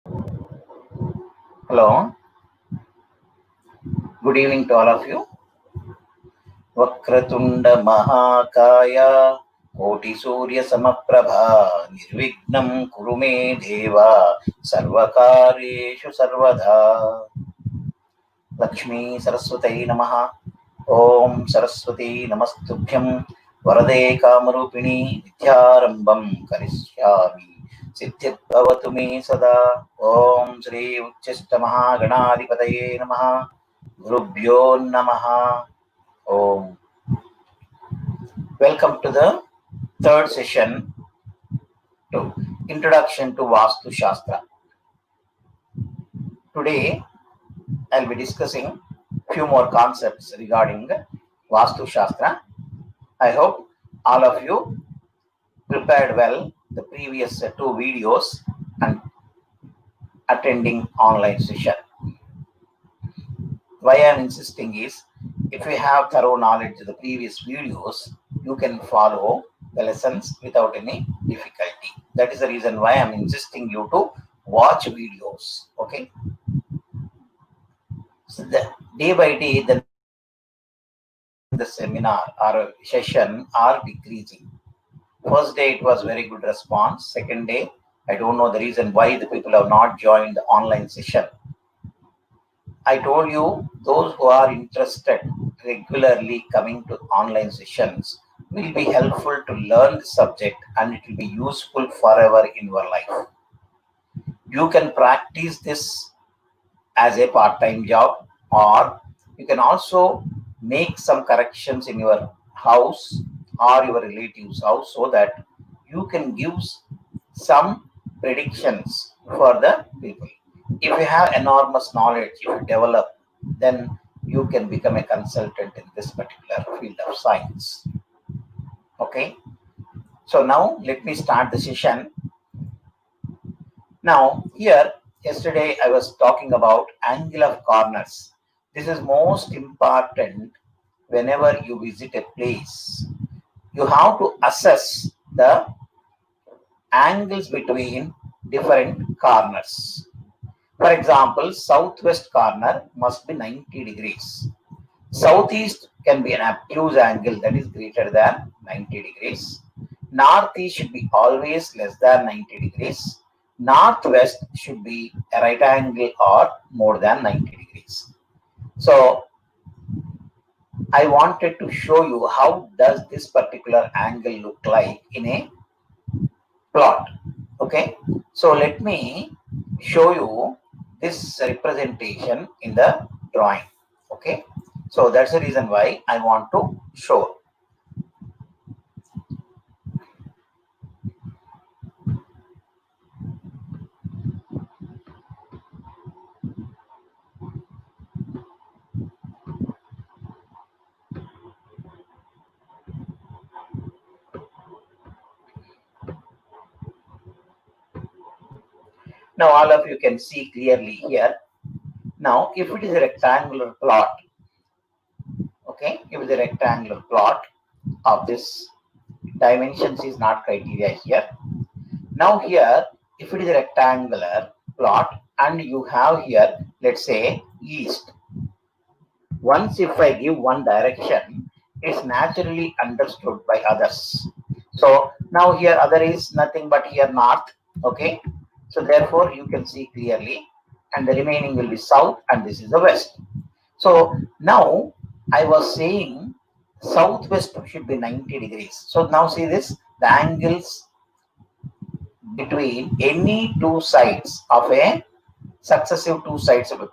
Hello, good evening to all of you. Vakratunda Mahakaya Koti Surya Samaprabha Nirvignam Kurume Deva Sarvakareshu Sarvada Lakshmi Saraswati Namaha Om Saraswati Namastubhyam Varade Kamarupini Vidyarambam Karishyami Siddhyat Bhavatu Me Sada Om Sri Uchchista Mahaganadipataye Namaha Gurubhyo Namaha Om. Welcome to the third session to Introduction to Vastu Shastra. Today I'll be discussing few more concepts regarding Vastu Shastra. I hope all of you prepared well the previous two videos and attending online session. Why I am insisting is, if you have thorough knowledge of the previous videos, you can follow the lessons without any difficulty. That is the reason why I am insisting you to watch videos. Okay. So day by day, the seminar or session are decreasing. First day it was very good response. Second day, I don't know the reason why the people have not joined the online session. I told you, those who are interested regularly coming to online sessions will be helpful to learn the subject, and it will be useful forever in your life. You can practice this as a part-time job, or you can also make some corrections in your house or your relatives' house, so that you can give some predictions for the people. If you have enormous knowledge, if you develop, then you can become a consultant in this particular field of science. Okay. So now let me start the session. Now here, yesterday I was talking about angle of corners. This is most important whenever you visit a place. You have to assess the angles between different corners. For example, southwest corner must be 90 degrees. Southeast can be an obtuse angle that is greater than 90 degrees. Northeast should be always less than 90 degrees. Northwest should be a right angle or more than 90 degrees. So I wanted to show you how does this particular angle look like in a plot. Okay, so let me show you this representation in the drawing. Okay, so that's the reason why I want to show. Now all of you can see clearly here. Now if it is a rectangular plot, okay, if it is a rectangular plot of this, dimensions is not criteria here. Now here, if it is a rectangular plot and you have here, let's say east, once if I give one direction, it's naturally understood by others. So now here other is nothing but here north. Okay, so therefore you can see clearly, and the remaining will be south, and this is the west. So now I was saying southwest should be 90 degrees. So now see this, the angles between any two sides of a successive two sides of a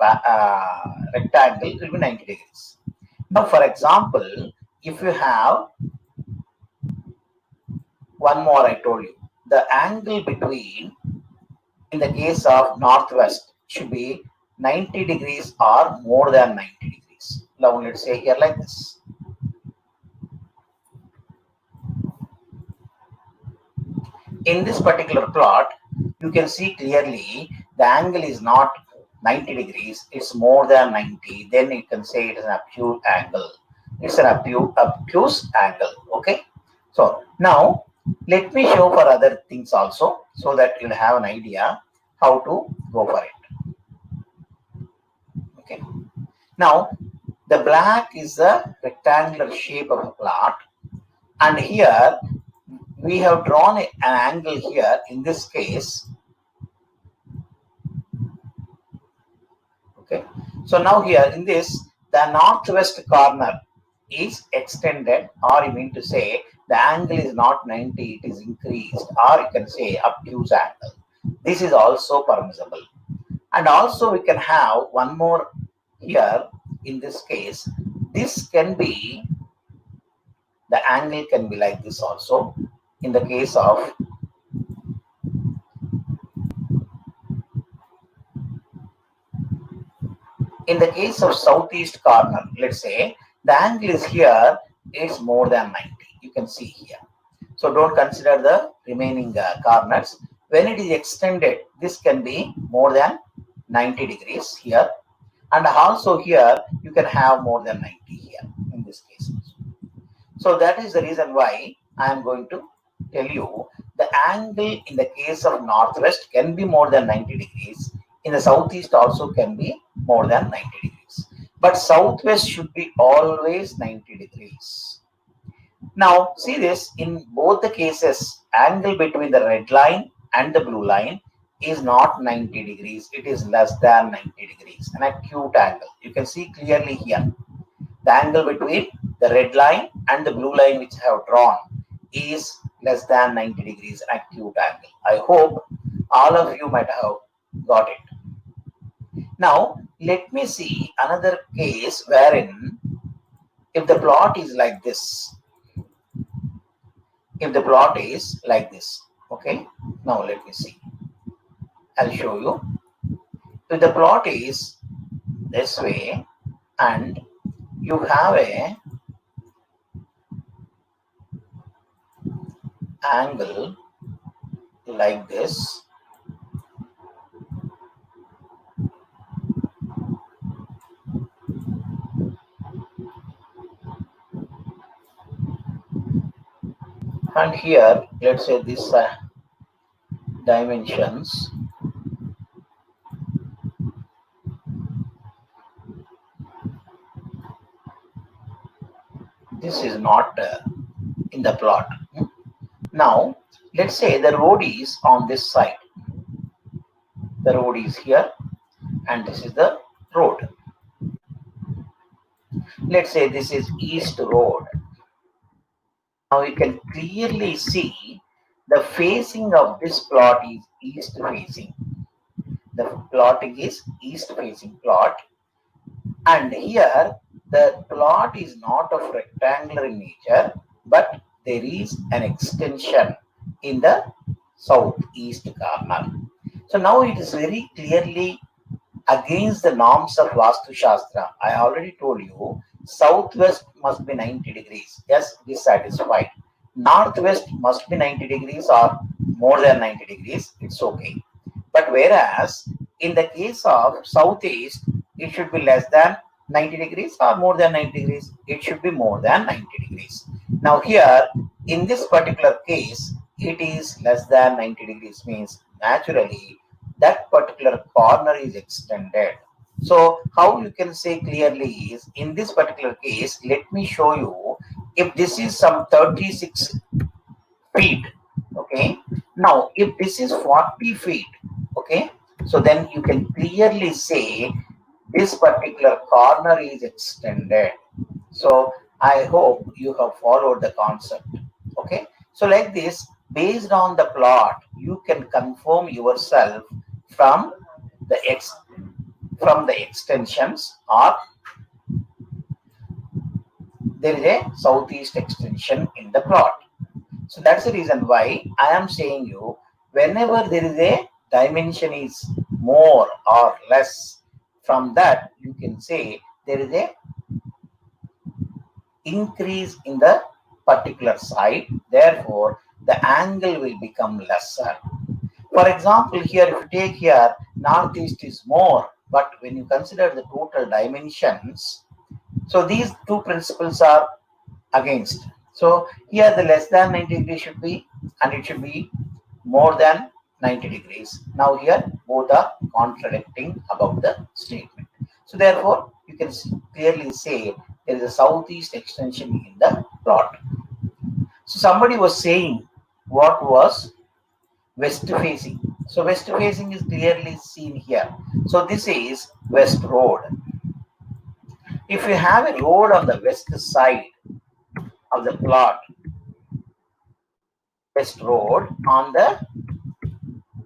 rectangle will be 90 degrees. Now, for example, if you have one more, I told you, the angle between, in the case of northwest, should be 90 degrees or more than 90 degrees. Now, let's say here like this. In this particular plot, you can see clearly the angle is not 90 degrees, it's more than 90. Then you can say it is an obtuse angle. It's an obtuse angle. Okay. So now let me show for other things also, so that you'll have an idea. how to go for it. Okay. Now, the black is the rectangular shape of a plot, and here we have drawn an angle here in this case. Okay. So now here in this, the northwest corner is extended, or you mean to say the angle is not 90, it is increased, or you can say obtuse angle. This is also permissible. And also we can have one more here in this case. This can be, the angle can be like this also. In the case of southeast corner, let's say the angle is here is more than 90. You can see here. So don't consider the remaining corners. When it is extended, this can be more than 90 degrees here. And also here, you can have more than 90 here in this case. So that is the reason why I am going to tell you the angle in the case of northwest can be more than 90 degrees. In the southeast also can be more than 90 degrees. But southwest should be always 90 degrees. Now see this, in both the cases, angle between the red line and the blue line is not 90 degrees. It is less than 90 degrees, an acute angle. You can see clearly here. The angle between the red line and the blue line which I have drawn is less than 90 degrees, an acute angle. I hope all of you might have got it. Now let me see another case wherein if the plot is like this, okay, now let me see, I'll show you. If the plot is this way and you have a angle like this, and here let's say this dimensions, this is not in the plot. Now let's say the road is on this side, the road is here and this is the road. Let's say this is east road. Now you can clearly see the facing of this plot is east facing. The plotting is east facing plot, and here the plot is not of rectangular in nature, but there is an extension in the southeast corner. So now it is very clearly against the norms of Vastu Shastra. I already told you southwest must be 90 degrees. Yes, dissatisfied. Northwest must be 90 degrees or more than 90 degrees. It's okay. But whereas in the case of southeast, it should be less than 90 degrees or more than 90 degrees. It should be more than 90 degrees. Now here, in this particular case, it is less than 90 degrees, means naturally that particular corner is extended. So how you can say clearly is, in this particular case, let me show you, if this is some 36 feet, okay, now if this is 40 feet, okay, so then you can clearly say this particular corner is extended. So I hope you have followed the concept. Okay, so like this, based on the plot, you can confirm yourself from the extensions, or there is a southeast extension in the plot. So that's the reason why I am saying you, whenever there is a dimension is more or less, from that you can say there is a increase in the particular side, therefore the angle will become lesser. For example, here if you take here, northeast is more, but when you consider the total dimensions, so these two principles are against. So here the less than 90 degrees should be, and it should be more than 90 degrees. Now here both are contradicting about the statement. So therefore you can clearly say there is a southeast extension in the plot. So somebody was saying what was west facing. So west facing is clearly seen here. So this is west road. If you have a road on the west side of the plot, west road on the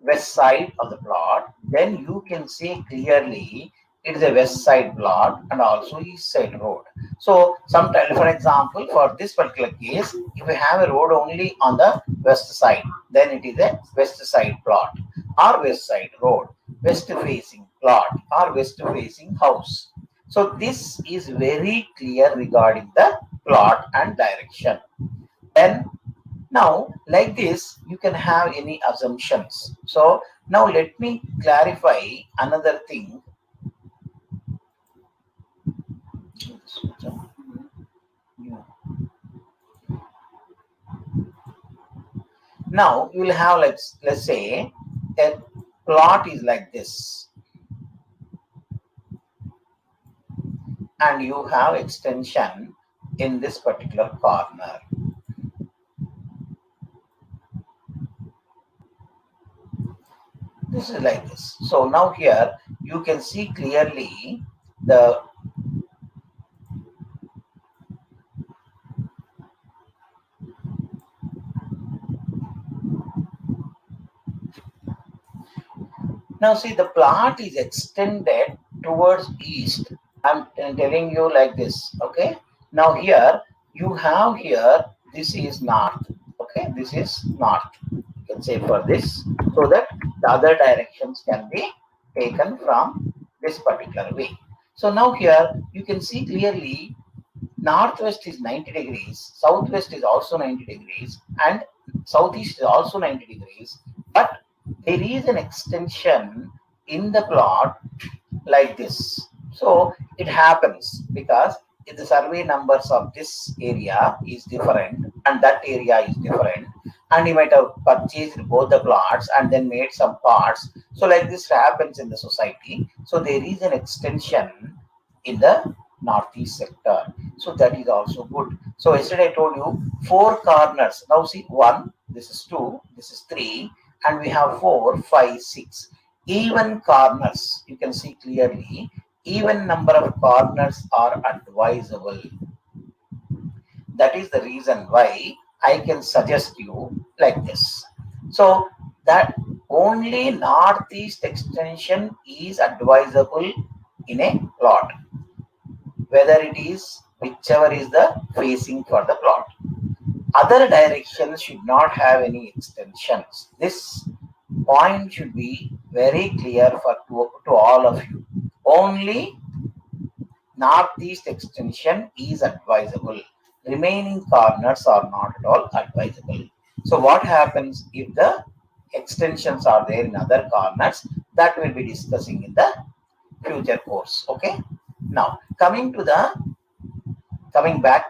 west side of the plot, then you can see clearly it is a west side plot and also east side road. So sometimes, for example, for this particular case, if we have a road only on the west side, then it is a west side plot or west side road, west facing plot or west facing house. So this is very clear regarding the plot and direction. Then now, like this, you can have any assumptions. So now let me clarify another thing. Now you will have, let's say a plot is like this, and you have extension in this particular corner. This is like this. So now here you can see clearly the now see the plot is extended towards east. I'm telling you like this. Okay. Now here you have here, this is north. Okay. This is north. You can say for this, so that the other directions can be taken from this particular way. So now here you can see clearly northwest is 90 degrees, southwest is also 90 degrees, and southeast is also 90 degrees. But there is an extension in the plot like this. So it happens because if the survey numbers of this area is different and that area is different, and you might have purchased both the plots and then made some parts. So like this happens in the society. So there is an extension in the northeast sector. So that is also good. So yesterday I told you 4 corners. Now see 1, this is 2, this is 3, and we have 4, 5, 6. Even corners, you can see clearly, even number of corners are advisable. That is the reason why I can suggest you like this. So that only northeast extension is advisable in a plot, whether it is whichever is the facing for the plot. Other directions should not have any extensions. This point should be very clear to all of you. Only northeast extension is advisable. Remaining corners are not at all advisable. So what happens if the extensions are there in other corners? That will be discussing in the future course. Okay. Now coming back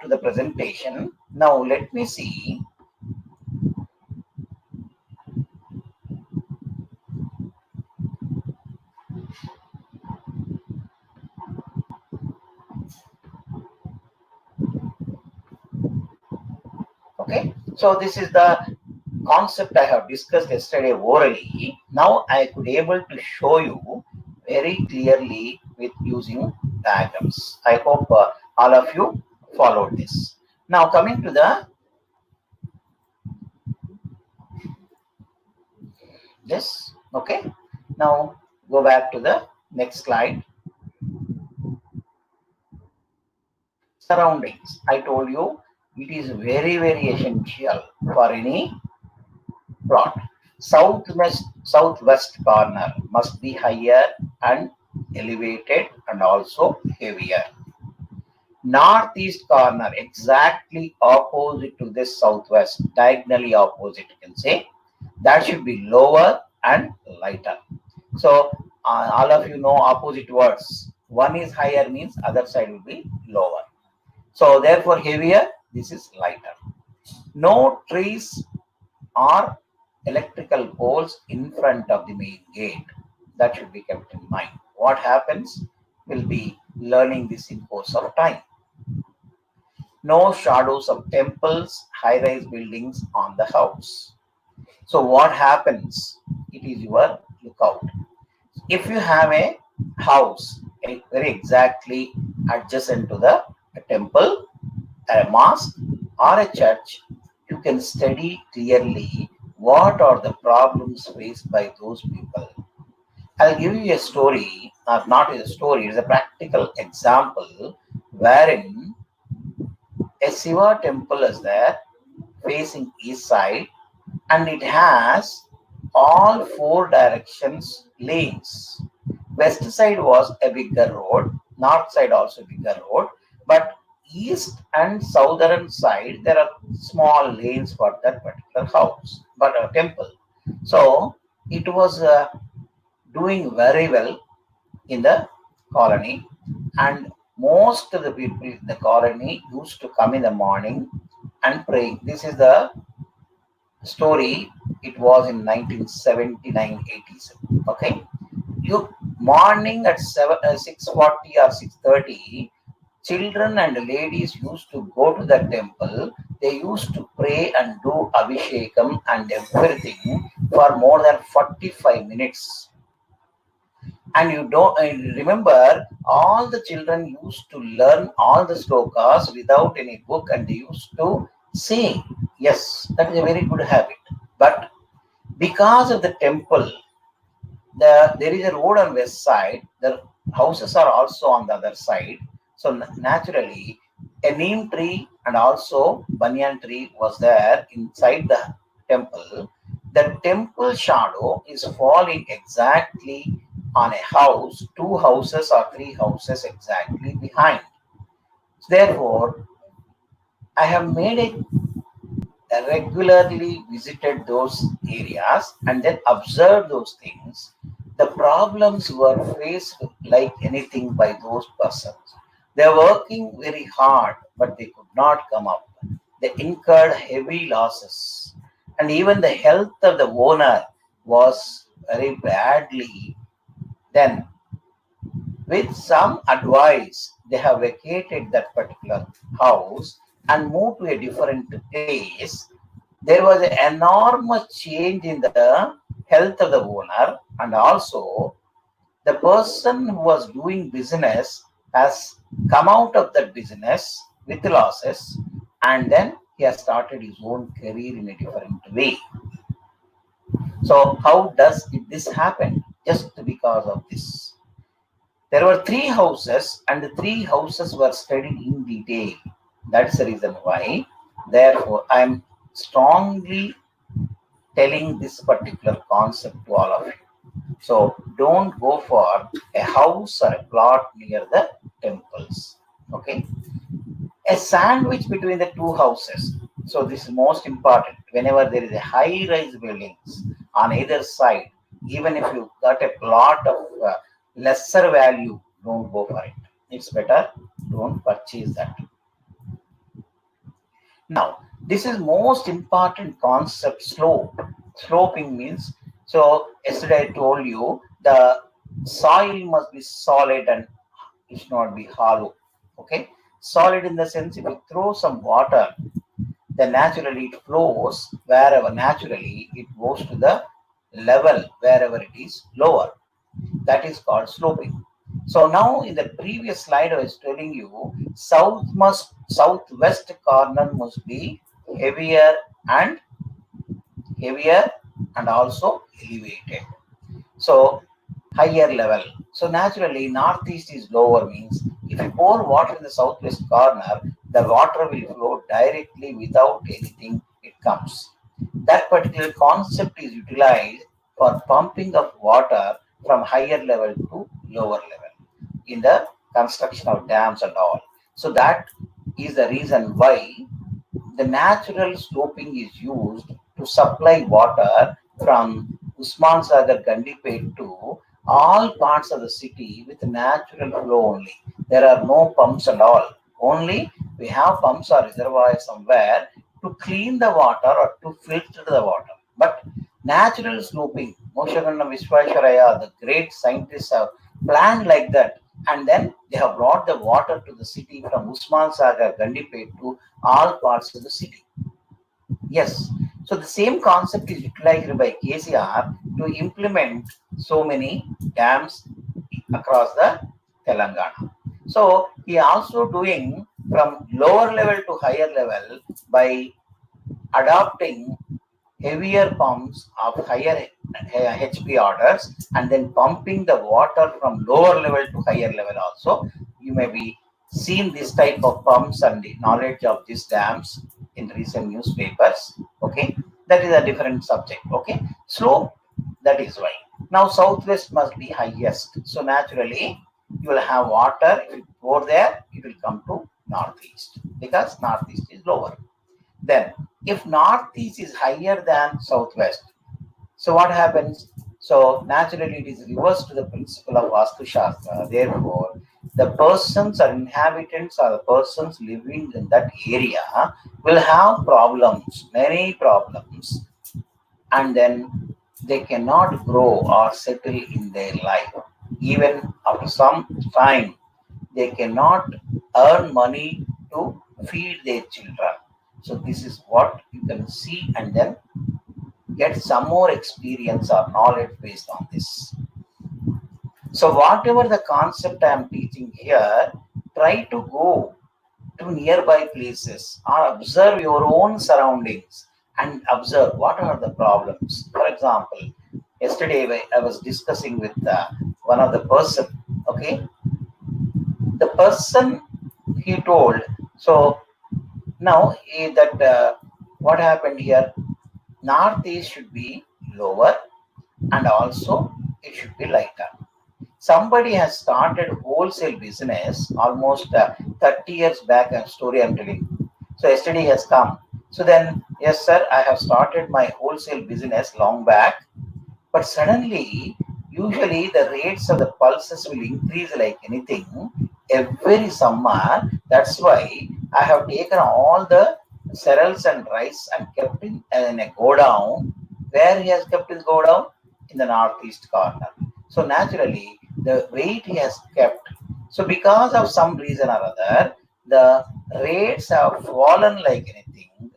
to the presentation. Now let me see. Okay, so this is the concept I have discussed yesterday orally. Now I could able to show you very clearly with using diagrams. I hope all of you followed this. Now coming to this. Okay, now go back to the next slide. Surroundings. I told you it is very essential for any plot. Southwest corner must be higher and elevated and also heavier. Northeast corner exactly opposite to this southwest, diagonally opposite, you can say, that should be lower and lighter. So all of you know opposite words. One is higher means other side will be lower. So therefore heavier, this is lighter. No trees or electrical poles in front of the main gate. That should be kept in mind. What happens? We'll be learning this in course of time. No shadows of temples, high-rise buildings on the house. So what happens? It is your lookout. If you have a house very exactly adjacent to the temple, a mosque, or a church, you can study clearly what are the problems faced by those people. I'll give you a story, not a story, it's a practical example wherein a Shiva temple is there facing east side, and it has all four directions lanes. West side was a bigger road, north side also bigger road, but east and southern side there are small lanes for that particular house, but a temple. So it was doing very well in the colony, and most of the people in the colony used to come in the morning and pray. This is the story. It was in 1979 80s. Okay, you morning at 6:40 or 6:30, children and ladies used to go to the temple. They used to pray and do abhishekam and everything for more than 45 minutes. And you don't remember, all the children used to learn all the slokas without any book, and they used to sing. Yes, that is a very good habit. But because of the temple, there is a road on west side. The houses are also on the other side. So naturally, a neem tree and also banyan tree was there inside the temple. The temple shadow is falling exactly on a house, two houses or three houses exactly behind. Therefore, I have made a regularly visited those areas and then observed those things. The problems were faced like anything by those persons. They are working very hard, but they could not come up. They incurred heavy losses, and even the health of the owner was very badly. Then, with some advice, they have vacated that particular house and moved to a different place. There was an enormous change in the health of the owner, and also the person who was doing business has come out of that business with losses, and then he has started his own career in a different way. So how does this happen? Just because of this. There were three houses, and the three houses were studied in detail. That's the reason why. Therefore, I am strongly telling this particular concept to all of you. So don't go for a house or a plot near the temples. Okay. A sandwich between the two houses. So this is most important. Whenever there is a high-rise buildings on either side, even if you got a plot of lesser value, don't go for it. It's better don't purchase that. Now, this is most important concept, slope. Sloping means, so yesterday I told you the soil must be solid and it should not be hollow. Okay, solid in the sense, if you throw some water, then naturally it flows wherever, naturally it goes to the level wherever it is lower. That is called sloping. So now in the previous slide I was telling you, southwest corner must be heavier and heavier and also elevated. So higher level. So naturally northeast is lower, means if you pour water in the southwest corner, the water will flow directly without anything, it comes. That particular concept is utilized for pumping of water from higher level to lower level in the construction of dams and all. So that is the reason why the natural sloping is used to supply water from Usman Sagar Gandipet to all parts of the city with natural flow only. There are no pumps and all. Only we have pumps or reservoirs somewhere to clean the water or to filter the water. But Natural sloping. Moshaganna Vishwashwaraya, the great scientists have planned like that. And then they have brought the water to the city from Usman Sagar, Gandipet to all parts of the city. Yes. So the same concept is utilized by KCR to implement so many dams across the Telangana. So he also doing from lower level to higher level by adopting heavier pumps of higher HP orders and then pumping the water from lower level to higher level also. You may be seen this type of pumps and the knowledge of these dams in recent newspapers. Okay, that is a different subject. Okay, slope, that is why. Now southwest must be highest. So naturally you will have water. If you pour there, it will come to northeast because northeast is lower. Then, if northeast is higher than southwest, so what happens? So naturally, it is reversed to the principle of Vastu Shastra. Therefore, the persons or inhabitants or the persons living in that area will have problems, many problems, and then they cannot grow or settle in their life. Even after some time, they cannot earn money to feed their children. So this is what you can see and then get some more experience or knowledge based on this. So whatever the concept I am teaching here, try to go to nearby places or observe your own surroundings and observe what are the problems. For example, yesterday I was discussing with one of the person. Okay, the person he told. So now that what happened here? Northeast should be lower and also it should be lighter. Somebody has started wholesale business almost 30 years back. A story I'm telling. So yesterday has come. So then, yes, sir, I have started my wholesale business long back. But suddenly, usually the rates of the pulses will increase like anything every summer. That's why I have taken all the cereals and rice and kept in a go down. Where he has kept his go down? In the northeast corner. So naturally, the weight he has kept. So because of some reason or other, the rates have fallen like anything.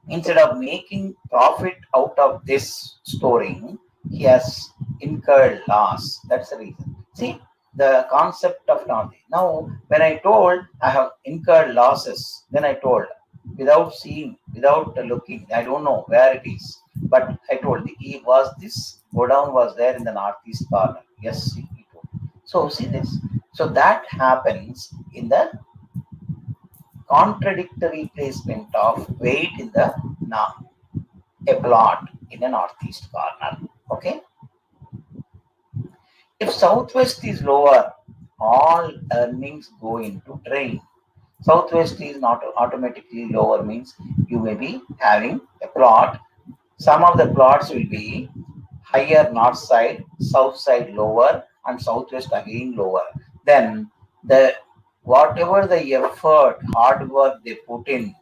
Instead of making profit out of this storing, he has incurred loss. That's the reason. See, the concept of knowledge. Now, when I told I have incurred losses, then I told without seeing, without looking, I don't know where it is. But I told he was this go down was there in the northeast corner. Yes, he told. So see this. So that happens in the contradictory placement of weight in the a plot in a northeast corner. Okay. If southwest is lower, all earnings go into drain. Southwest is not automatically lower means you may be having a plot. Some of the plots will be higher north side, south side lower, and southwest again lower. Then the whatever the effort, hard work they put in,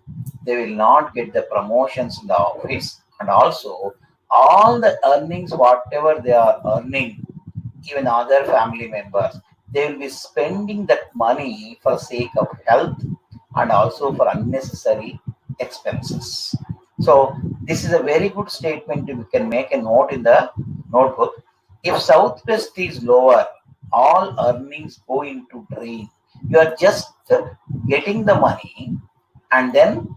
they will not get the promotions in the office, and also all the earnings, whatever they are earning, even other family members, they will be spending that money for sake of health and also for unnecessary expenses. So this is a very good statement. We can make a note in the notebook. If southwest is lower, all earnings go into drain. You are just getting the money and then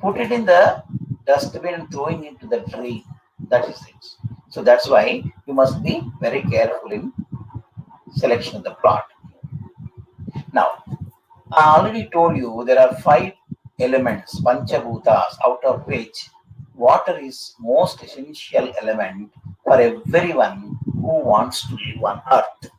put it in the dustbin and throwing into the drain. That is it. So that's why you must be very careful in selection of the plot. Now, I already told you there are five elements, panchabhutas, out of which water is most essential element for everyone who wants to live on earth.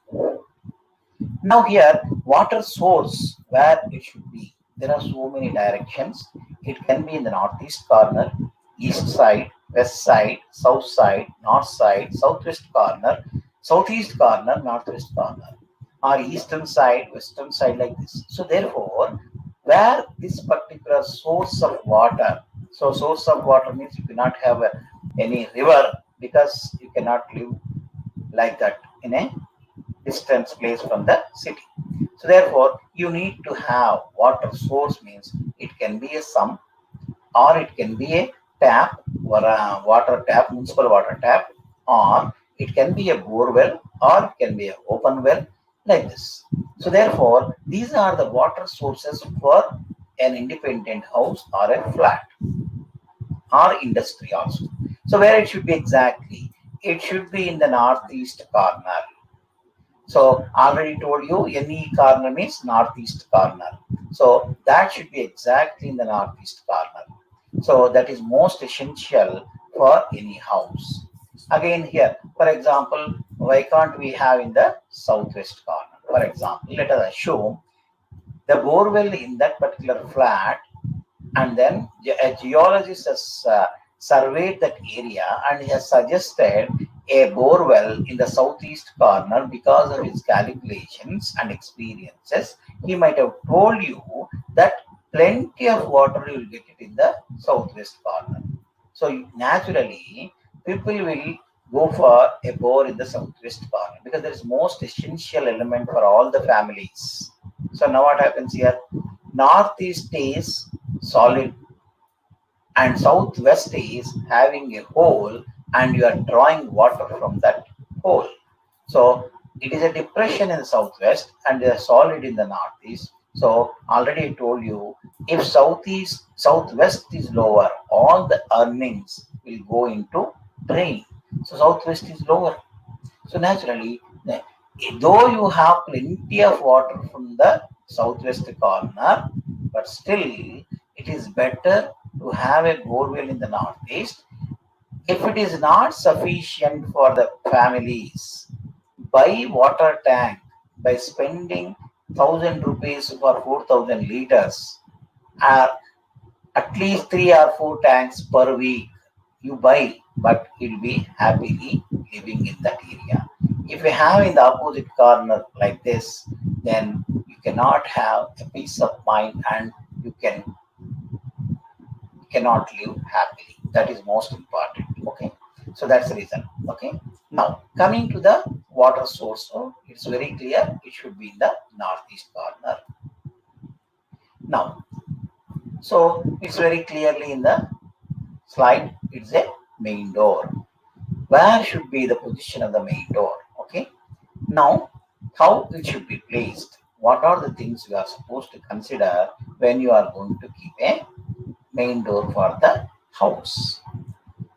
Now here, water source, where it should be. There are so many directions. It can be in the northeast corner, east side, west side, south side, north side, southwest corner, southeast corner, northwest corner, or eastern side, western side, like this. So therefore, where this particular source of water, so source of water means you cannot have any river, because you cannot live like that in a distance place from the city. So therefore, you need to have water source, means it can be a sump or it can be a tap or a water tap, municipal water tap, or it can be a bore well or it can be an open well, like this. So therefore, these are the water sources for an independent house or a flat or industry also. So where it should be exactly? It should be in the northeast corner. So already told you any corner means northeast corner. So that should be exactly in the northeast corner. So that is most essential for any house. Again here, for example, why can't we have in the southwest corner? For example, let us assume the borewell in that particular flat, and then a geologist has surveyed that area and he has suggested a bore well in the southeast corner. Because of his calculations and experiences, he might have told you that plenty of water you will get it in the southwest corner. So naturally, people will go for a bore in the southwest corner because that is most essential element for all the families. So now what happens here? Northeast is solid and southwest is having a hole, and you are drawing water from that hole. So it is a depression in the southwest and a solid in the northeast. So already I told you, if southwest is lower, all the earnings will go into drain. So southwest is lower. So naturally, though you have plenty of water from the southwest corner, but still it is better to have a borewell in the northeast. If it is not sufficient for the families, buy water tank by spending 1,000 rupees for 4,000 liters, or at least 3 or 4 tanks per week you buy, but you'll be happily living in that area. If you have in the opposite corner like this, then you cannot have a peace of mind and you cannot live happily. That is most important. Okay, so that's the reason. Okay, now coming to the water source, so it's very clear it should be in the northeast corner. Now, so it's very clearly in the slide, it's a main door. Where should be the position of the main door? Okay, now how it should be placed? What are the things you are supposed to consider when you are going to keep a main door for the house?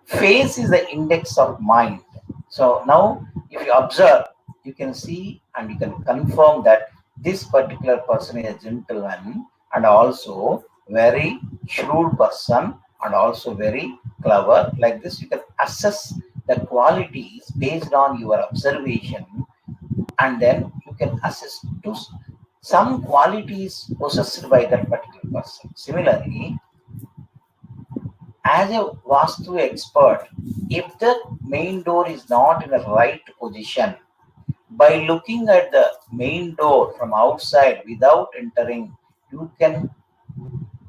Face is the index of mind. So now if you observe, you can see and you can confirm that this particular person is a gentleman and also very shrewd person and also very clever. Like this, you can assess the qualities based on your observation, and then you can assess to some qualities possessed by that particular person. Similarly, as a Vastu expert, if the main door is not in the right position, by looking at the main door from outside without entering, you can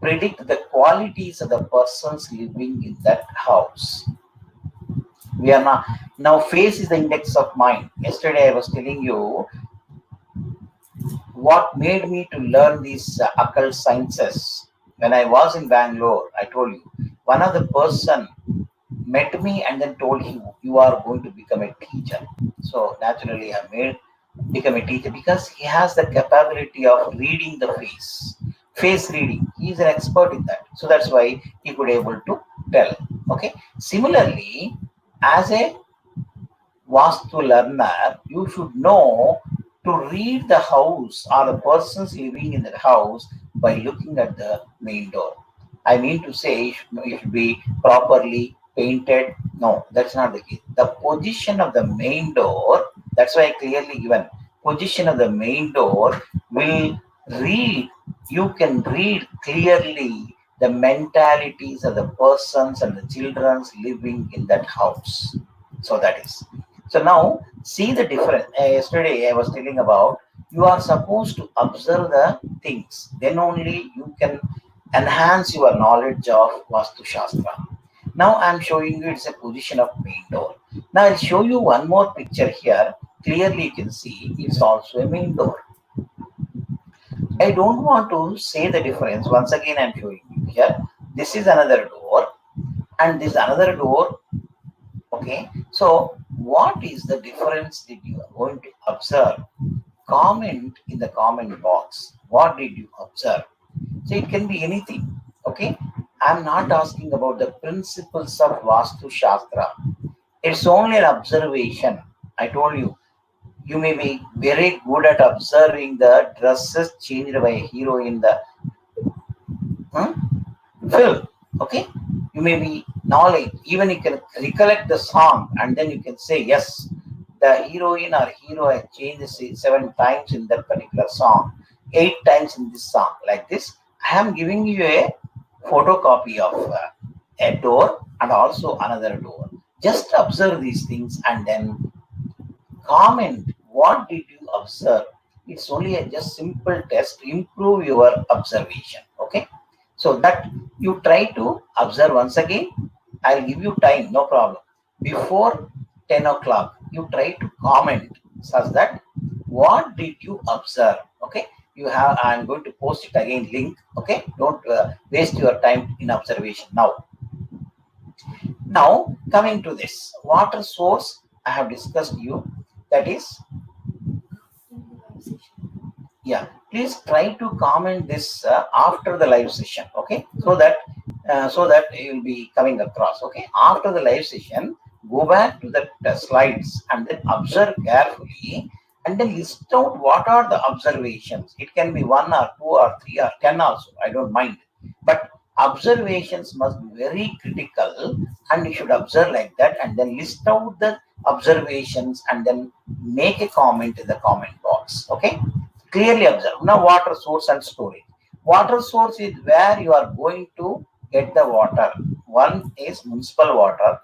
predict the qualities of the persons living in that house. We are not now face is the index of mind. Yesterday I was telling you what made me to learn these occult sciences. When I was in Bangalore, I told you one of the person met me and then told him, "You are going to become a teacher." So naturally, I made become a teacher because he has the capability of reading the face reading. He is an expert in that. So that's why he could able to tell. Okay. Similarly, as a Vastu learner, you should know to read the house or the persons living in the house by looking at the main door. I mean to say, it should be properly painted. No, that's not the case. The position of the main door, that's why I clearly given. Position of the main door will read, you can read clearly the mentalities of the persons and the children living in that house. So that is. So now see the difference. Yesterday I was telling about you are supposed to observe the things. Then only you can enhance your knowledge of Vastu Shastra. Now I'm showing you it's a position of main door. Now I'll show you one more picture here. Clearly you can see it's also a main door. I don't want to say the difference. Once again I'm showing you here. This is another door and this another door. Okay. So what is the difference that you are going to observe? Comment in the comment box. What did you observe? So it can be anything. Okay. I'm not asking about the principles of Vastu Shastra. It's only an observation. I told you, you may be very good at observing the dresses changed by a hero in the film. Okay, you may be knowledge. Even you can recollect the song, and then you can say, yes, the heroine or hero has changed 7 times in that particular song, 8 times in this song. Like this, I am giving you a photocopy of a door and also another door. Just observe these things and then comment what did you observe. It's only a just simple test to improve your observation. Okay, so that you try to observe once again. I'll give you time, no problem. Before 10 o'clock you try to comment such that what did you observe. Okay, you have, I'm going to post it again link. Okay, don't waste your time in observation. Now coming to this water source, I have discussed you, that is, yeah, please try to comment this after the live session. Okay, so that you will be coming across. Okay, after the live session, go back to the slides and then observe carefully and then list out what are the observations. It can be 1 or 2 or 3 or 10 also, I don't mind, but observations must be very critical and you should observe like that and then list out the observations and then make a comment in the comment box. Okay, clearly observe. Now water source and storage. Water source is where you are going to get the water. One is municipal water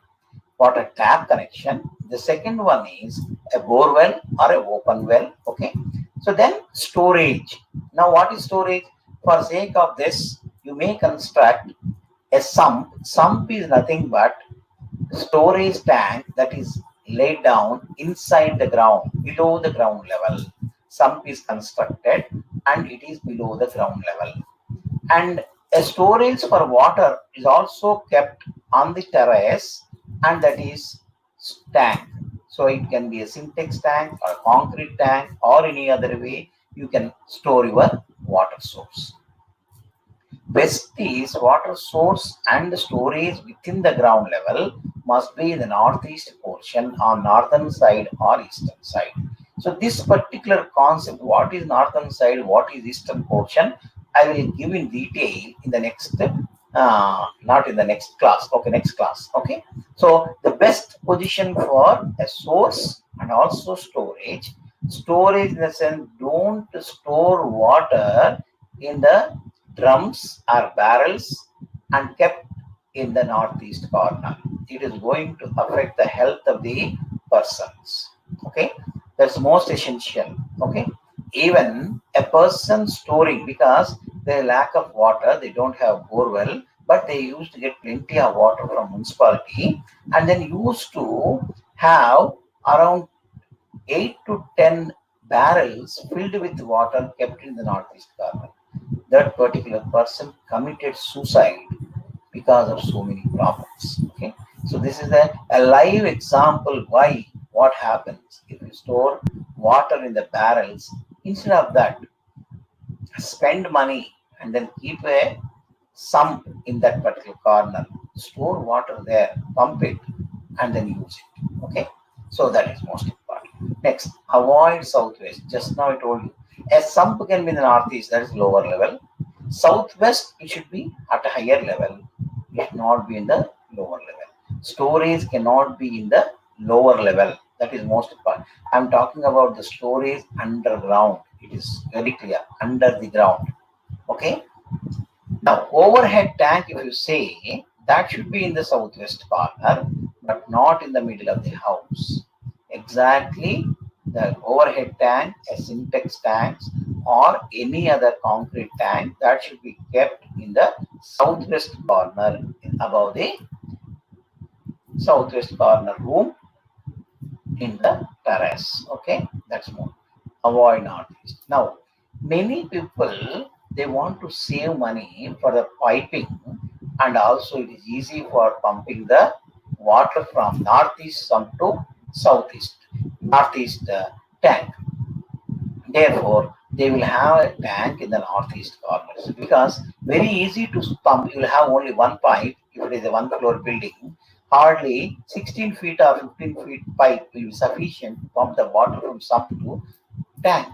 tap connection. The second one is a bore well or a open well. Okay, so then storage. Now what is storage? For sake of this, you may construct a sump. Sump is nothing but storage tank that is laid down inside the ground, below the ground level. Sump is constructed and it is below the ground level. And a storage for water is also kept on the terrace, and that is tank. So it can be a syntax tank or a concrete tank or any other way you can store your water source. Best is water source and storage within the ground level must be in the northeast portion on northern side or eastern side. So this particular concept, what is northern side, what is eastern portion, I will give in detail in the next, not in the next class. Okay, next class. Okay. So the best position for a source and also storage. Storage in the sense, don't store water in the drums or barrels and kept in the northeast corner. It is going to affect the health of the persons. Okay, that's most essential. Okay, even a person storing, because they lack of water, they don't have bore well, but they used to get plenty of water from municipality and then used to have around 8 to 10 barrels filled with water kept in the northeast corner. That particular person committed suicide because of so many problems. Okay, so this is a live example why what happens if you store water in the barrels. Instead of that, spend money and then keep a sump in that particular corner, store water there, pump it and then use it. Okay, so that is most important. Next, avoid southwest. Just now I told you a sump can be in the northeast, that is lower level. Southwest, it should be at a higher level, it should not be in the lower level. Storage cannot be in the lower level, that is most important. I'm talking about the storage underground. It is very clear, under the ground. Okay, now overhead tank, if you say, that should be in the southwest corner but not in the middle of the house. Exactly, the overhead tank, a syntax tanks or any other concrete tank, that should be kept in the southwest corner above the southwest corner room in the terrace. Okay, that's more. Avoid northeast. Now, many people they want to save money for the piping, and also it is easy for pumping the water from northeast sump to southeast, northeast tank. Therefore, they will have a tank in the northeast corners because very easy to pump. You will have only one pipe if it is a one floor building. Hardly 16 feet or 15 feet pipe will be sufficient to pump the water from sump to tank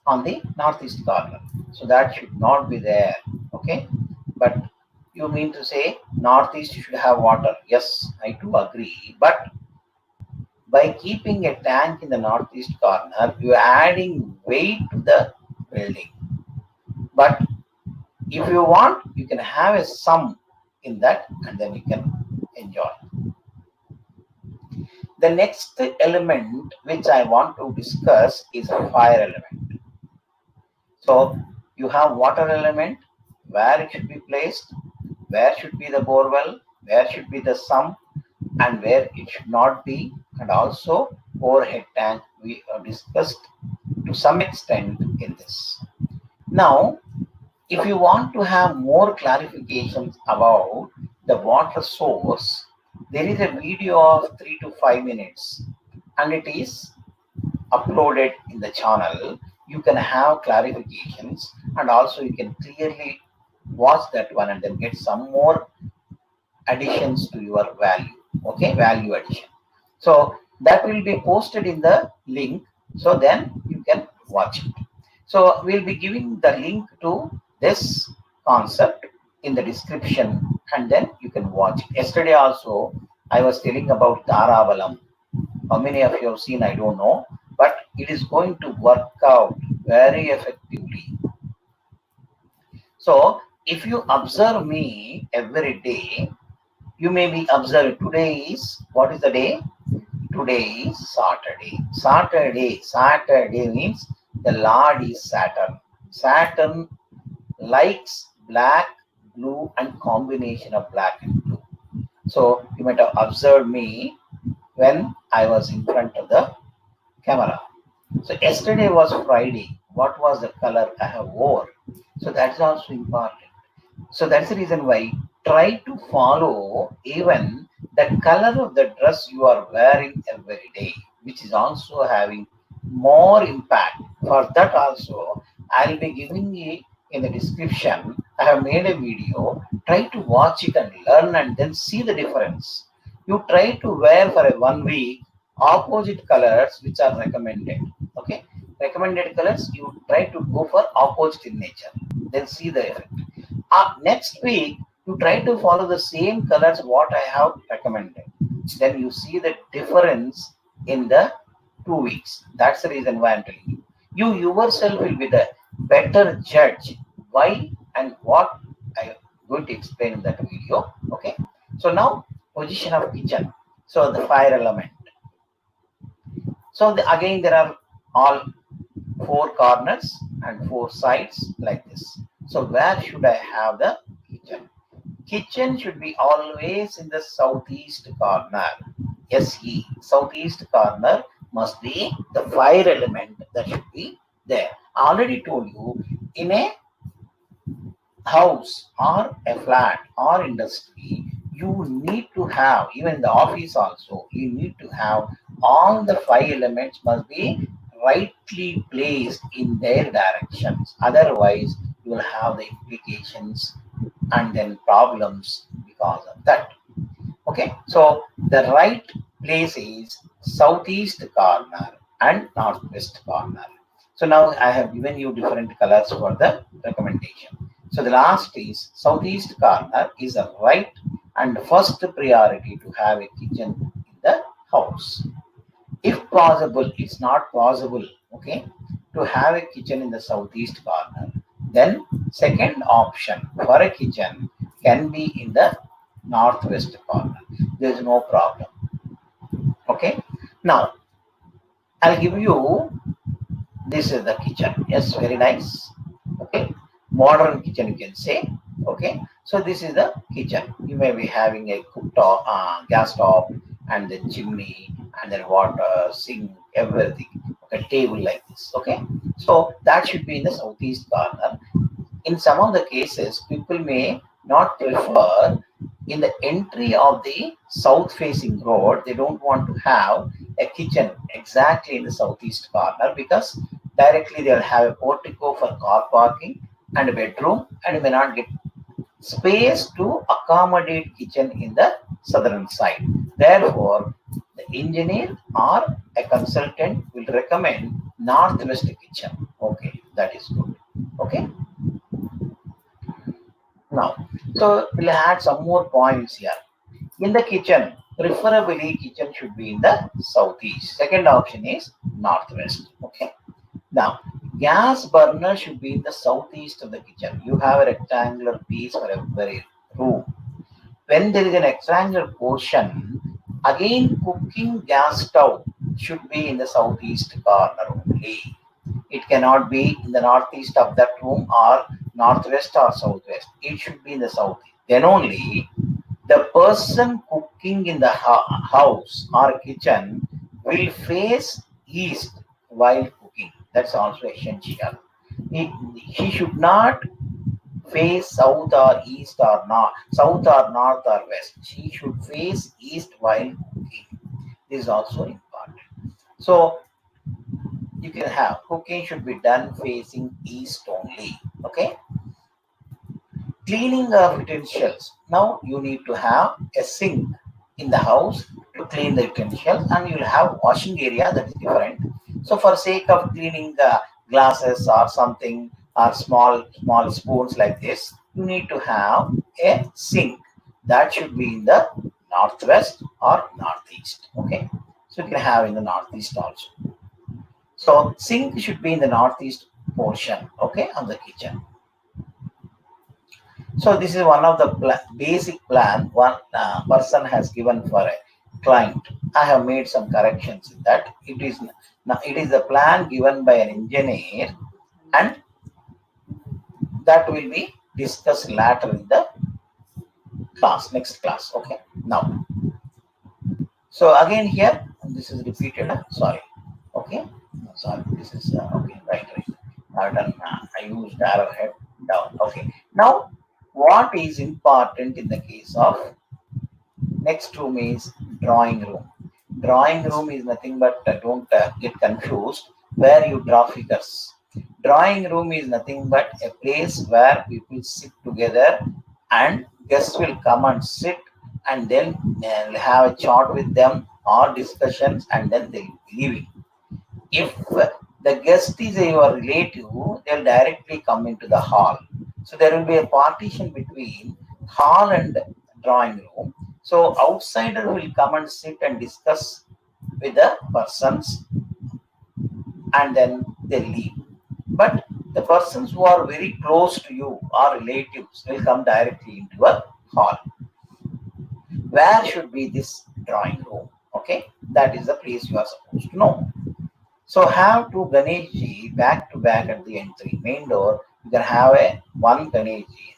on the northeast corner. So that should not be there. Okay. But you mean to say northeast should have water? Yes, I do agree. But by keeping a tank in the northeast corner, you are adding weight to the building. But if you want, you can have a sum in that and then you can enjoy. The next element which I want to discuss is a fire element. So you have water element, where it should be placed, where should be the borewell, where should be the sump, and where it should not be, and also overhead tank we have discussed to some extent in this. Now, if you want to have more clarifications about the water source, there is a video of 3 to 5 minutes and it is uploaded in the channel. You can have clarifications and also you can clearly watch that one and then get some more additions to your value. Okay, value addition. So that will be posted in the link. So then you can watch it. So we'll be giving the link to this concept in the description and then you can watch it. Yesterday also I was telling about tarabalam. How many of you have seen, I don't know, but it is going to work out very effectively. So if you observe me every day, you may be observing today is, what is the day? Today is Saturday. Saturday means the Lord is Saturn. Saturn likes black, blue, and combination of black and blue. So you might have observed me when I was in front of the camera. So yesterday was Friday. What was the color I have wore? So that's also important. So that's the reason why try to follow even the color of the dress you are wearing every day, which is also having more impact. For that also, I'll be giving it in the description. I have made a video. Try to watch it and learn and then see the difference. You try to wear for a 1 week opposite colors which are recommended. Okay, recommended colors you try to go for opposite in nature. Then see the effect. Next week, you try to follow the same colors what I have recommended. Then you see the difference in the 2 weeks. That's the reason why I'm telling you. You yourself will be the better judge why and what I'm going to explain in that video. Okay. So now position of kitchen. So the fire element. So again there are all 4 corners and 4 sides like this. So where should I have the kitchen? Kitchen should be always in the southeast corner. SE, southeast corner must be the fire element that should be there. I already told you in a house or a flat or industry, you need to have, even in the office also, you need to have all the 5 elements must be rightly placed in their directions. Otherwise, you will have the implications and then problems because of that. Okay, so the right place is southeast corner and northwest corner. So now I have given you different colors for the recommendation. So the last is southeast corner is a right and first priority to have a kitchen in the house. If possible, it's not possible, okay, to have a kitchen in the southeast corner, then second option for a kitchen can be in the northwest corner. There is no problem. Okay. Now, I'll give you, this is the kitchen. Yes, very nice. Okay. Modern kitchen, you can say. Okay. So this is the kitchen. You may be having a cooktop, gas top. and then chimney, and then water, sink, everything. Okay, table like this. Okay, so that should be in the southeast corner. In some of the cases, people may not prefer in the entry of the south facing road, they don't want to have a kitchen exactly in the southeast corner because directly they'll have a portico for car parking and a bedroom, and you may not get space to accommodate kitchen in the southern side. Therefore, the engineer or a consultant will recommend northwest kitchen. Okay, that is good. Okay, now, so we'll add some more points here. In the kitchen, preferably kitchen should be in the southeast. Second option is northwest. Okay. Now, gas burner should be in the southeast of the kitchen. You have a rectangular piece for every room. When there is an rectangular portion, again cooking gas stove should be in the southeast corner only. It cannot be in the northeast of that room or northwest or southwest. It should be in the southeast. Then only the person cooking in the house or kitchen will face east while cooking. That's also essential. He should not face south or east or north, south or north or west. He should face east while cooking. This is also important. So you can have cooking should be done facing east only. Okay. Cleaning of utensils. Now you need to have a sink in the house to clean the utensils, and you'll have washing area that is different. So for sake of cleaning glasses or something or small spoons like this, you need to have a sink that should be in the northwest or northeast. Okay, so you can have in the northeast also. So sink should be in the northeast portion. Okay, of the kitchen. So this is one of the basic plan one person has given for a client. I have made some corrections in that. It is the plan given by an engineer, and that will be discussed later in the next class. Okay. Now, so again here, this is repeated. Sorry. Okay. Sorry. This is okay. Right. I've done. I used arrowhead down. Okay. Now, what is important in the case of next room is drawing room. Drawing room is nothing but don't get confused where you draw figures. Drawing room is nothing but a place where people sit together and guests will come and sit, and then have a chat with them or discussions, and then they'll be leaving. If the guest is your relative, they'll directly come into the hall. So there will be a partition between hall and drawing room. So outsider will come and sit and discuss with the persons, and then they leave. But the persons who are very close to you or relatives will come directly into a hall. Where should be this drawing room? Okay, that is the place you are supposed to know. So have two Ganeshji back to back at the entry. Main door, you can have a one Ganeshji.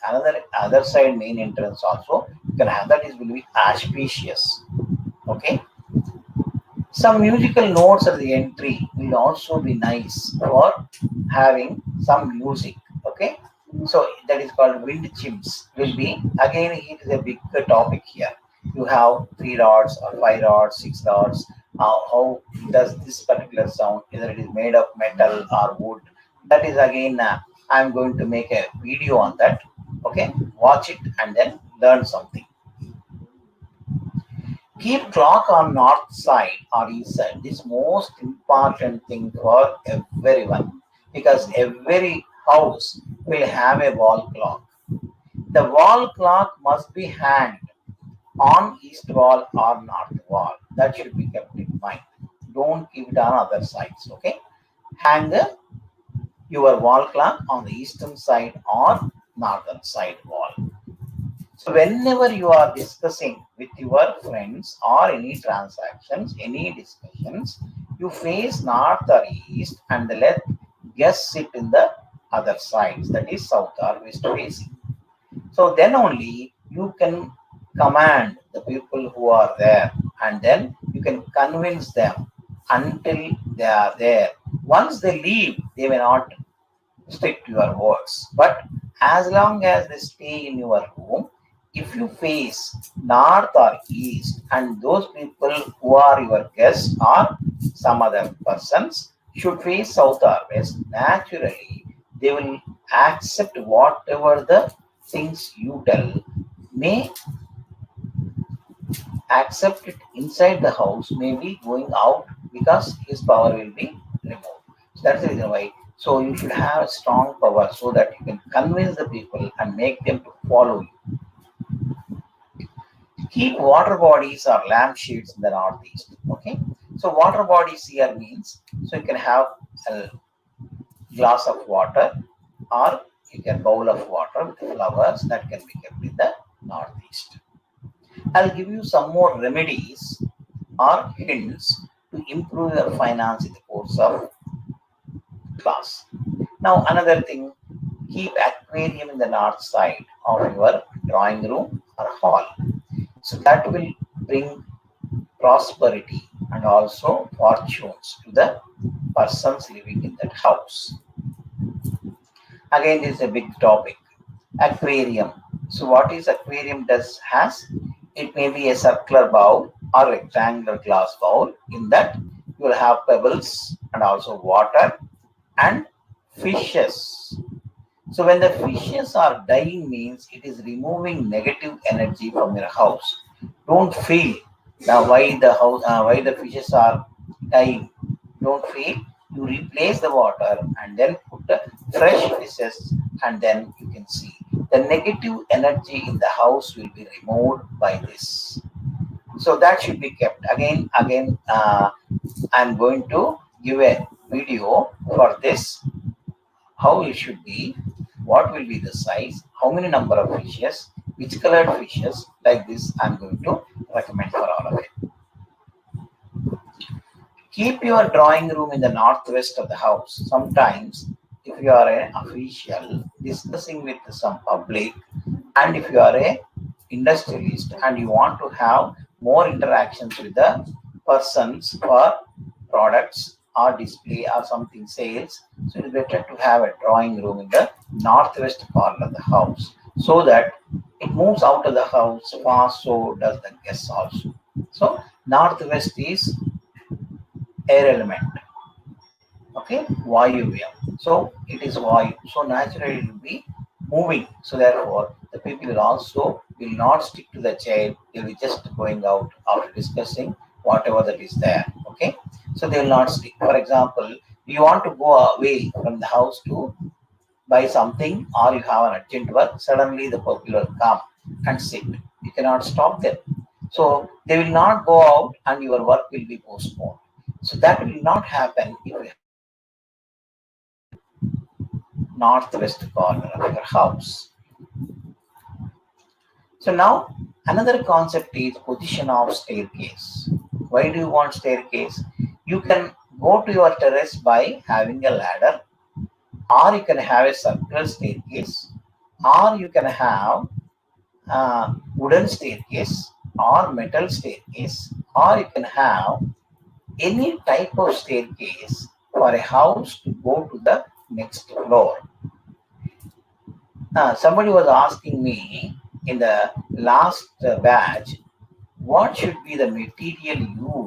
Other side main entrance also, you can have that is will be auspicious. Okay. Some musical notes at the entry will also be nice for having some music. Okay. So that is called wind chimes. Will be again, it is a big topic here. You have 3 rods or 5 rods, 6 rods. How does this particular sound, either it is made of metal or wood? That is again, I'm going to make a video on that. Okay, watch it and then learn something. Keep clock on north side or east side. This is most important thing for everyone, because every house will have a wall clock. The wall clock must be hanged on east wall or north wall. That should be kept in mind. Don't keep it on other sides. Okay, hang your wall clock on the eastern side or northern side wall. So whenever you are discussing with your friends or any transactions, any discussions, you face north or east and let guests sit in the other sides, that is south or west facing. So then only you can command the people who are there and then you can convince them until they are there. Once they leave, they may not stick to your words. But as long as they stay in your room, if you face north or east, and those people who are your guests or some other persons should face south or west, naturally they will accept whatever the things you tell, may accept it inside the house, maybe going out because his power will be removed. So that's the reason why. So you should have a strong power so that you can convince the people and make them to follow you. Keep water bodies or lampshades in the northeast. Okay. So water bodies here means, so you can have a glass of water or you can bowl of water with flowers that can be kept in the northeast. I'll give you some more remedies or hints to improve your finance in the course of class. Now, another thing, keep aquarium in the north side of your drawing room or hall. So that will bring prosperity and also fortunes to the persons living in that house. Again, this is a big topic. Aquarium. So what is aquarium does has? It may be a circular bowl or rectangular glass bowl. In that you will have pebbles and also water and fishes. So when the fishes are dying means it is removing negative energy from your house. Don't feel now why the fishes are dying. Don't feel. You replace the water and then put the fresh fishes, and then you can see the negative energy in the house will be removed by this. So that should be kept. Again, I'm going to give a video for this, how it should be, what will be the size, how many number of fishes, which colored fishes, like this I'm going to recommend for all of it. Keep your drawing room in the northwest of the house. Sometimes if you are an official discussing with some public, and if you are a industrialist and you want to have more interactions with the persons for products or display or something sales, so it's better to have a drawing room in the northwest corner of the house so that it moves out of the house fast, so does the guests also. So northwest is air element, okay, vayuvya. So it is vayu, so naturally it will be moving, so therefore the people will also will not stick to the chair, they will just going out after discussing whatever that is there. Okay, so they will not stick. For example, you want to go away from the house to buy something or you have an urgent work, suddenly the people will come and sit, you cannot stop them, so they will not go out and your work will be postponed. So that will not happen if you have northwest corner of your house. So now another concept is position of staircase. Why do you want staircase? You can go to your terrace by having a ladder, or you can have a circular staircase, or you can have a wooden staircase or metal staircase, or you can have any type of staircase for a house to go to the next floor. Somebody was asking me in the last batch, what should be the material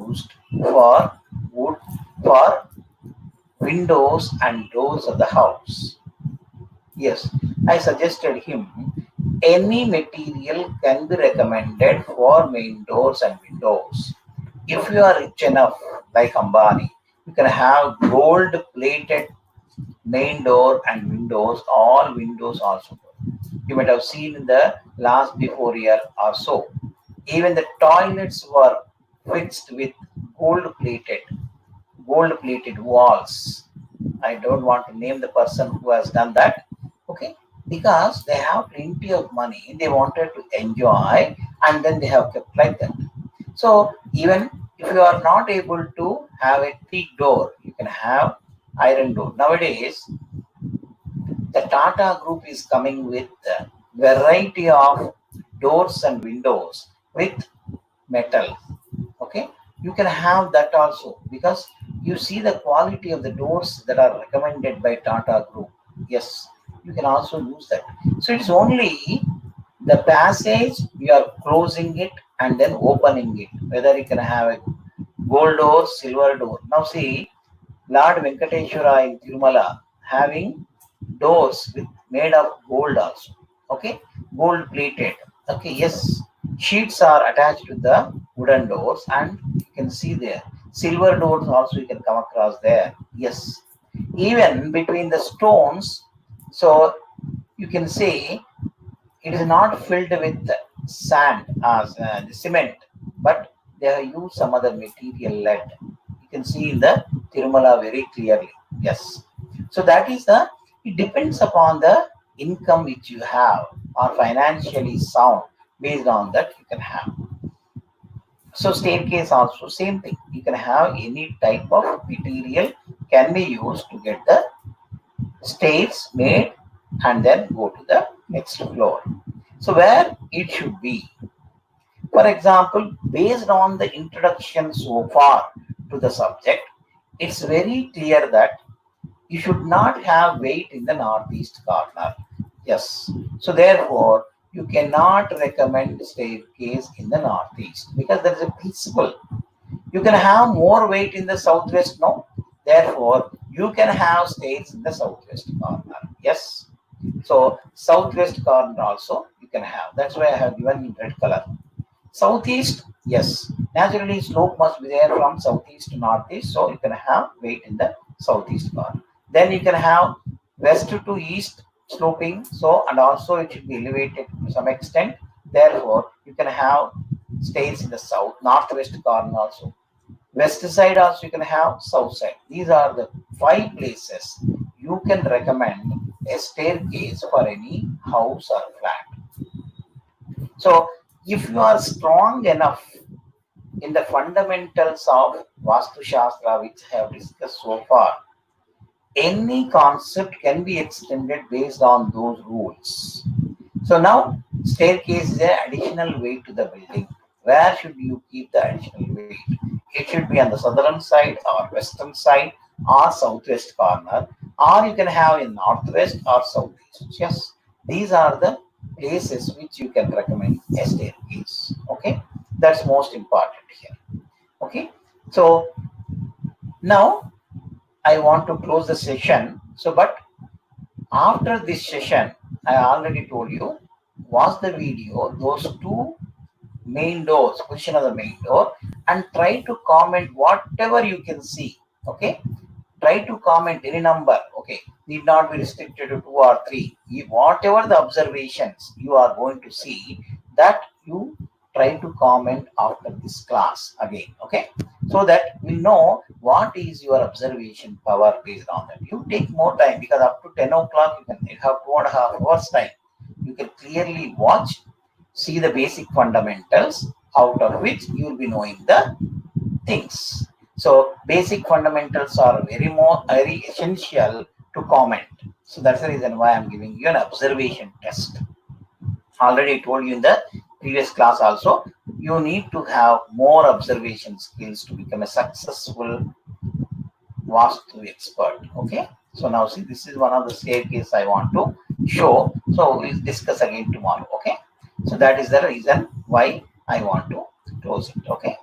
used for wood for windows and doors of the house? Yes, I suggested him any material can be recommended for main doors and windows. If you are rich enough, like Ambani, you can have gold plated main door and windows, all windows also. You might have seen in the last before year or so. Even the toilets were fixed with gold plated walls. I don't want to name the person who has done that. Okay, because they have plenty of money, they wanted to enjoy, and then they have kept like that. So even if you are not able to have a teak door, you can have iron door. Nowadays, the Tata Group is coming with a variety of doors and windows with metal. Okay. Okay, you can have that also, because you see the quality of the doors that are recommended by Tata Group. Yes, you can also use that. So it's only the passage you are closing it and then opening it, whether you can have a gold door, silver door. Now see, Lord Venkateshwara in Tirumala having doors with made of gold also. Okay, gold plated. Okay, yes, sheets are attached to the wooden doors, and you can see there. Silver doors also you can come across there. Yes, even between the stones, so you can see it is not filled with sand as cement, but they have used some other material lead. You can see in the Tirumala very clearly. Yes. So that is the, it depends upon the income which you have or financially sound. Based on that, you can have. So staircase also same thing. You can have any type of material can be used to get the stairs made and then go to the next floor. So where it should be. For example, based on the introduction so far to the subject, it's very clear that you should not have weight in the northeast corner. Yes. So therefore, you cannot recommend staircase in the northeast because there is a principle. You can have more weight in the southwest, no? Therefore, you can have stairs in the southwest corner. Yes. So southwest corner also you can have. That's why I have given in red color. Southeast, yes. Naturally, slope must be there from southeast to northeast, so you can have weight in the southeast corner. Then you can have west to east sloping, so and also it should be elevated to some extent. Therefore, you can have stairs in the south, northwest corner also. West side also you can have, south side. These are the 5 places you can recommend a staircase for any house or flat. So if you are strong enough in the fundamentals of Vastu Shastra, which I have discussed so far, any concept can be extended based on those rules. So now staircase is an additional weight to the building. Where should you keep the additional weight? It should be on the southern side or western side or southwest corner, or you can have in northwest or southeast. Yes, these are the places which you can recommend a staircase. Okay, that's most important here. Okay, so now I want to close the session. So, but after this session, I already told you, watch the video, those 2 main doors, position of the main door, and try to comment whatever you can see. Okay, try to comment any number. Okay, need not be restricted to 2 or 3. Whatever the observations you are going to see, that you try to comment after this class again. Okay, so that we know what is your observation power based on that. You take more time because up to 10 o'clock you can have 2.5 hours time. You can clearly watch, see the basic fundamentals, out of which you will be knowing the things. So basic fundamentals are very essential to comment. So that's the reason why I'm giving you an observation test. Already told you in the previous class also, you need to have more observation skills to become a successful Vastu expert. Okay. So now see, this is one of the staircase I want to show. So we'll discuss again tomorrow. Okay. So that is the reason why I want to close it. Okay.